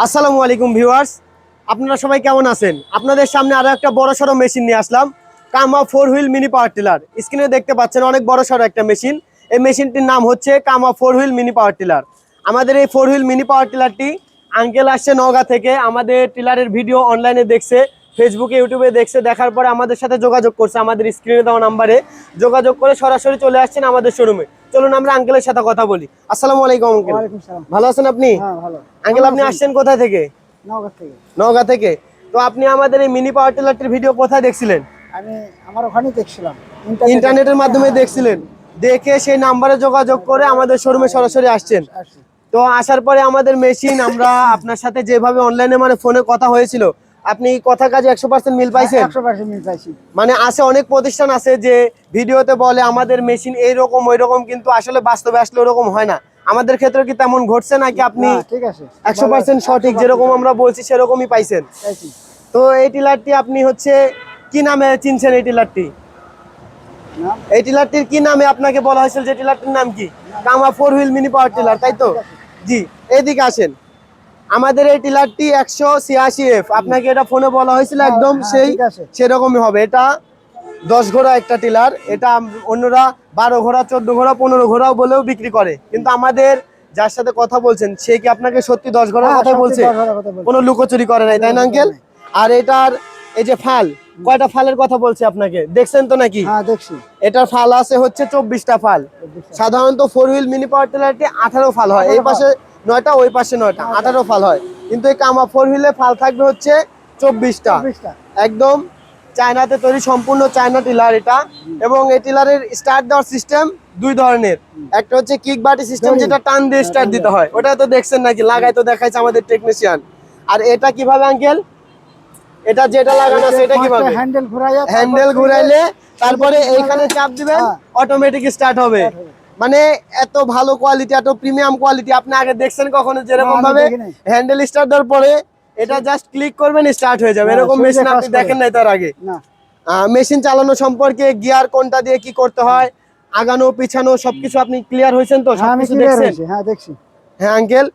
আসসালামু আলাইকুম ভিউয়ার্স, আপনারা সবাই কেমন আছেন? আপনাদের সামনে আরো একটা বড় সড়ো মেশিন নিয়ে আসলাম, কামা 4 হুইল মিনি পাওয়ার টিলার। স্ক্রিনে দেখতে পাচ্ছেন অনেক বড় সড়ো একটা মেশিন। এই মেশিনটির নাম হচ্ছে কামা 4 হুইল মিনি পাওয়ার টিলার। আমাদের এই 4 হুইল মিনি পাওয়ার টিলারটি আঙ্কেল আসছে নওগাঁ থেকে, আমাদের টিলারের ভিডিও অনলাইনে দেখছে, ফেসবুকে ইউটিউবে দেখছে, দেখার পরে আমাদের সাথে যোগাযোগ করছে। আমাদের স্ক্রিনে দেওয়া নাম্বারে যোগাযোগ করে সরাসরি চলে আসছেন আমাদের শোরুমে। চলুন আমরা আঙ্কেলের সাথে কথা বলি। আসসালামু আলাইকুম আঙ্কেল। ওয়ালাইকুম সালাম। ভালো আছেন আপনি? হ্যাঁ ভালো। আঙ্কেল আপনি আসছেন কোথা থেকে? নওগাঁ থেকে। নওগাঁ থেকে। তো আপনি আমাদের এই মিনি পাওয়ার টিলারটির ভিডিও কোথায় দেখছিলেন? আমি আমার ওখানেই দেখছিলাম, ইন্টারনেটের মাধ্যমে দেখছিলেন, দেখে সেই নাম্বারে যোগাযোগ করে আমাদের শোরুমে সরাসরি আসছেন। তো আসার পরে আমাদের মেশিন আমরা আপনার সাথে যেভাবে অনলাইনে মানে ফোনে কথা হয়েছিল, আপনি কথা কাজে 100% মিল পাইছেন? 100% মিল পাইছি। মানে আছে অনেক প্রতিষ্ঠান আছে যে ভিডিওতে বলে আমাদের মেশিন এইরকম ওইরকম, কিন্তু আসলে বাস্তবে আসলে ওরকম হয় না। আমাদের ক্ষেত্রে কি তেমন ঘটছে নাকি আপনি ঠিক আছে 100% সঠিক যেরকম আমরা বলছি সেরকমই পাইছেন? পাইছি। তো এই টিলারটি আপনি হচ্ছে কি নামে চিনছেন? এই টিলারটি এই টিলারটির কি নামে আপনাকে বলা হয়েছিল? যে টিলারটির নাম কি? কামা 4 হুইল মিনি পাওয়ার টিলার, তাই তো? জি, এইদিকে আসেন। আমাদের এই টিলারটি 186F, আপনাকে এটা ফোনে বলা হয়েছিল, একদম সেই সেরকমই হবে। এটা 10 ঘোড়া একটা টিলার। এটা অন্যরা 12 ঘোড়া, 14 ঘোড়া, 15 ঘোড়াও বলেও বিক্রি করে, কিন্তু আমাদের যার সাথে কথা বলছেন সে কি আপনাকে সত্যি 10 ঘোড়ার কথা বলছে? কোনো লুকোচুরি করে নাই, তাই না আঙ্কেল? আর এটার এই যে ফাল, কয়টা ফালের কথা বলছে আপনাকে? দেখছেন তো নাকি? হ্যাঁ দেখছি। এটার ফাল আছে হচ্ছে 24টা ফাল। সাধারণত 4 হুইল মিনি পাওয়ার টিলারটি 18 ফাল হয়, এই পাশে 9টা ওই পাশে 9টা, 18 ফাল হয়। কিন্তু এই কামা 4 হুইলে ফাল থাকবে হচ্ছে 24টা। একদম চায়নাতে তৈরি, সম্পূর্ণ চায়না টিলার এটা। এবং এই টিলারের স্টার্ট দেওয়ার সিস্টেম দুই ধরনের। একটা হচ্ছে কিক বাটি সিস্টেম, যেটা টান দিয়ে স্টার্ট দিতে হয়, ওটা তো দেখছেন নাকি? লাগাই তো দেখাইছে আমাদের টেকনিশিয়ান। আর এটা কিভাবে আঙ্কেল? এটা যেটা লাগানো আছে এটা কিভাবে? হ্যান্ডেল ঘুরাইলে তারপরে এইখানে চাপ দিবেন, অটোমেটিক স্টার্ট হবে। মানে এত ভালো কোয়ালিটি, এত প্রিমিয়াম কোয়ালিটি আপনি আগে দেখছেন কখনো? যেরকম ভাবে হ্যান্ডেল স্টার্ট দেওয়ার পরে এটা জাস্ট ক্লিক করবেন, স্টার্ট হয়ে যাবে। এরকম মেশিন আপনি দেখেন নাই তার আগে? মেশিন চালানো সম্পর্কে, গিয়ার কোনটা দিয়ে কি করতে হয়, আগানো পিছানো সবকিছু আপনি ক্লিয়ার হয়েছেন তো? সবকিছু দেখছেন? হ্যাঁ দেখছি। হ্যাঁ আঙ্কেল,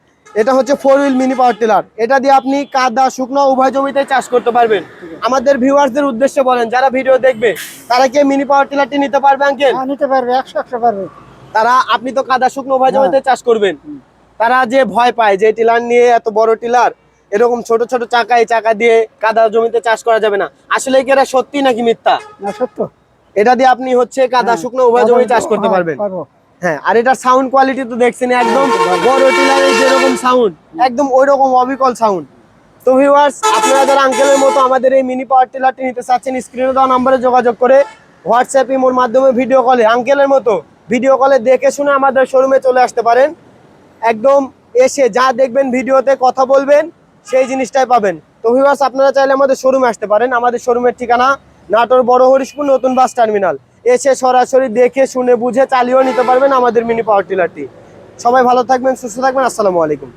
এটা হচ্ছে 4 হুইল মিনি পাওয়ার টিলার। এটা দিয়ে আপনি কাদা শুকনো উভয় জমিতে চাষ করতে পারবেন। আমাদের ভিউয়ারদের উদ্দেশ্যে বলেন, যারা ভিডিও দেখবে তারা কি মিনি পাওয়ার টিলারটি নিতে পারবে আঙ্কেল? হ্যাঁ নিতে পারবে, 100% পারবে। তারা, আপনি তো কাদা শুকনো উভয় জমিতে চাষ করবেন, তারা যে ভয় পায় যে টিলার নিয়ে, এত বড় টিলার, এরকম ছোট ছোট চাকা, এই চাকা দিয়ে কাদা জমিতে চাষ করা যাবে না, আসলে কি এটা সত্যি নাকি মিথ্যা? না সত্য। এটা দিয়ে আপনি হচ্ছে কাদা শুকনো উভয় জমি চাষ করতে পারবেন। হ্যাঁ, আর এটার সাউন্ড কোয়ালিটি তো দেখছেন, একদম বড় টিলারের যেরকম সাউন্ড, একদম ওই রকম অবিকল সাউন্ড। তো ভিউয়ার্স, আপনারা যারা আঙ্কেলের মতো আমাদের এই মিনি পাওয়ার টিলারটি নিতে চাচ্ছেন, স্ক্রিনে দেওয়া নম্বরে যোগাযোগ করে হোয়াটসঅ্যাপ ইমোর মাধ্যমে ভিডিও কলে, আঙ্কেলের মতো ভিডিও কলে দেখে শুনে আমাদের শোরুমে চলে আসতে পারেন। একদম এসে যা দেখবেন ভিডিওতে, কথা বলবেন, সেই জিনিসটাই পাবেন। তো ভিউয়ার্স, আপনারা চাইলে আমাদের শোরুমে আসতে পারেন। আমাদের শোরুমের ঠিকানা নাটোর বড় হরিশপুর নতুন বাস টার্মিনাল। এসে সরাসরি দেখে শুনে বুঝে চালিয়েও নিতে পারবেন আমাদের মিনি পাওয়ার টিলারটি। সবাই ভালো থাকবেন, সুস্থ থাকবেন। আসসালামু আলাইকুম।